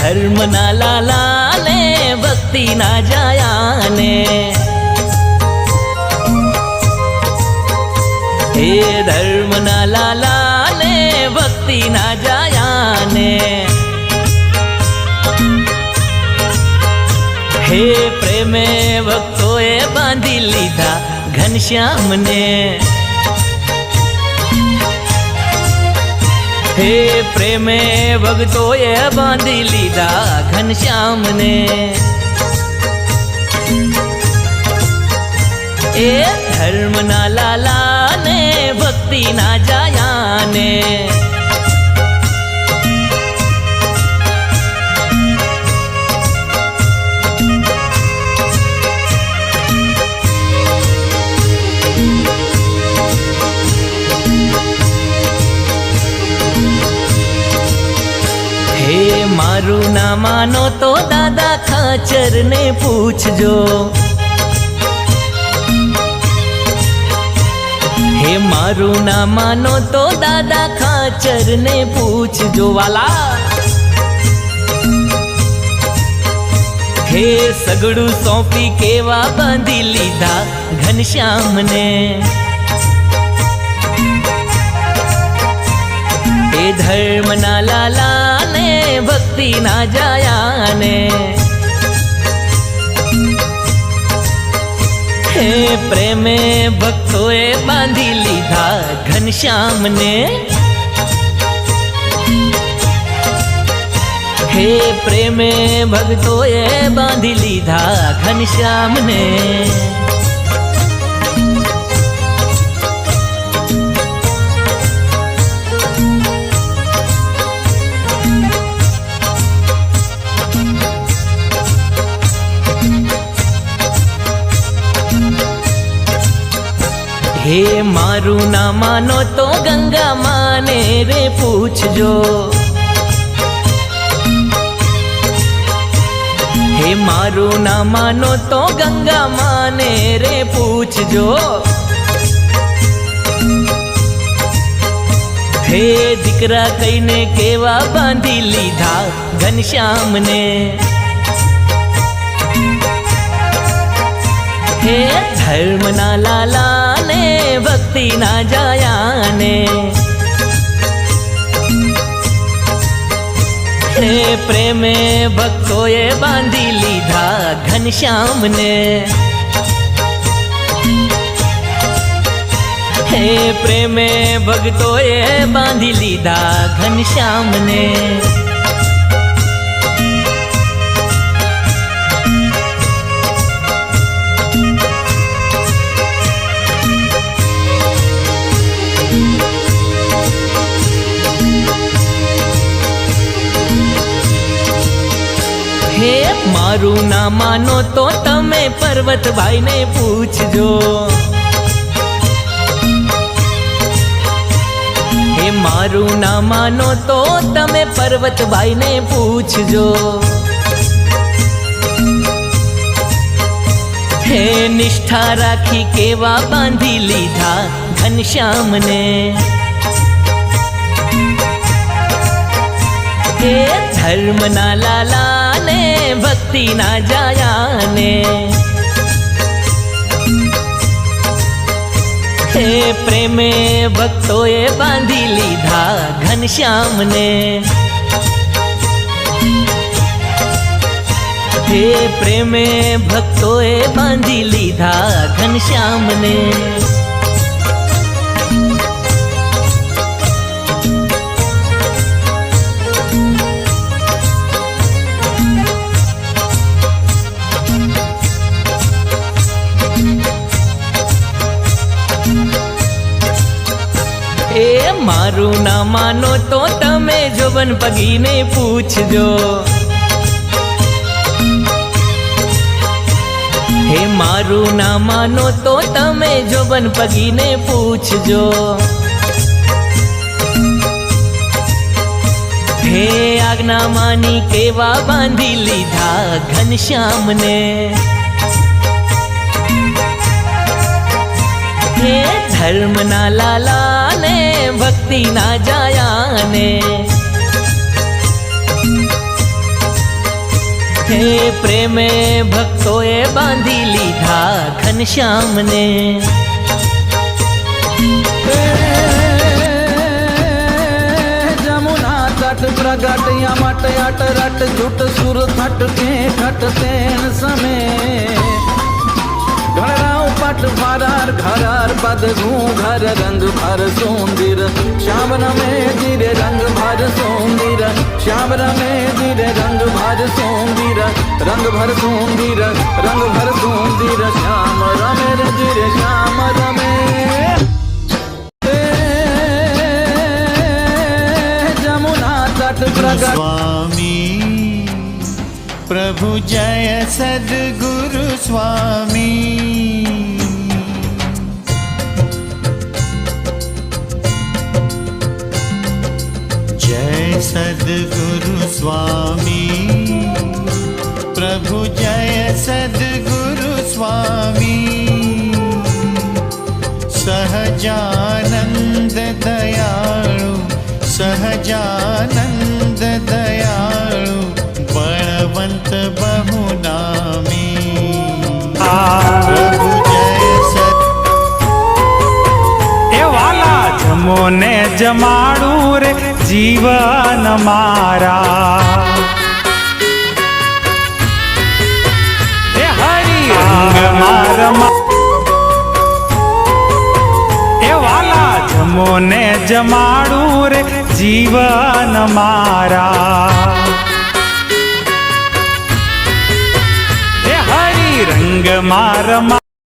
ધર્મના લાલા ને ભક્તિના જાયાને, હે ધર્મના લાલા ને ભક્તિના જાયાને, હે પ્રેમે ભક્તોએ બાંધી લીધા ઘનશ્યામને, હે પ્રેમે ભક્તોએ બાંધી લીધા ઘનશ્યામને, એ ધર્મના લાલા ને ભક્તિના જાયાને, હે મારું ના માનો તો દાદા ખાચર ને પૂછજો, હે મારું ના માનો તો દાદા ખાચર ને પૂછજો વાલા, હે સગડું સોંપી કેવા બાંધી લીધા ઘનશ્યામને, હે ધર્મના લાલા ને ભક્તિના જાયાને, હે પ્રેમે ભક્તોએ બાંધી લીધા ઘનશ્યામને, હે પ્રેમે ભક્તોએ બાંધી લીધા ઘનશ્યામને, હે મારું ના માનો તો ગંગા માને રે પૂછજો, હે મારું ના માનો તો ગંગા માને રે પૂછજો, હે દીકરા કઈને કેવા બાંધી લીધા ઘનશ્યામને, હે ધર્મના લાલા ને ભક્તિના જાયાને, હે પ્રેમે ભક્તોએ બાંધી લીધા ઘનશ્યામને, હે પ્રેમે ભક્તોએ બાંધી લીધા ઘનશ્યામને, હે મારું ના માનો તો તમે પર્વતભાઈ ને પૂછજો, હે મારું ના માનો તો તમે પર્વતભાઈ ને પૂછજો, હે નિષ્ઠા રાખી કેવા બાંધી લીધા ઘનશ્યામને, હે ધર્મના લાલા ને ભક્તિના જાયાને, હે પ્રેમે ભક્તોએ બાંધી લીધા ઘનશ્યામને, હે પ્રેમે ભક્તોએ બાંધી લીધા ઘનશ્યામને, એ મારું ના માનો તો તમે જોબન પગીને પૂછજો, હે મારું ના માનો તો તમે જોબન પગીને પૂછજો, હે આજ્ઞા માની કેવા બાંધી લીધા ઘનશ્યામને, હે ધર્મના લાલા ને ભક્તિના જાયાને, હે પ્રેમે ભક્તોએ બાંધી લીધા ઘનશ્યામને. જમુના તટ પ્રગટ યમટ અટ રટ જુટ સુર થટ કે ખટ તેન સમે ઘરાવ પટ ફરાર ઘરાર પદ ઘર રંગ ભર સુંદર શ્યામ રમે ધીરે રંગ ભર સુંદર શ્યામ રમે ધીરે રંગ ભર સુંદર રંગ ભર સુંદર રંગ ભર સુંદર શ્યામ રમે રે ધીરે શ્યામ રમે. જમુના તટ પ્રગટ स्वामी प्रभु जय सद्गुरु स्वामी. जय सद्गुरु स्वामी प्रभु जय सद्गुरु स्वामी. सहजानंद दयाळु सहजानंद दयाळु बलवंत बहुनामी. प्रभु जय सद् એ વાલા જમો ને જમાડું રે જીવન મારા. એ હરિ રંગ મારમાં એ વાલા જમો ને જમાડું રે જીવન મારા. એ હરિ રંગ મારમાં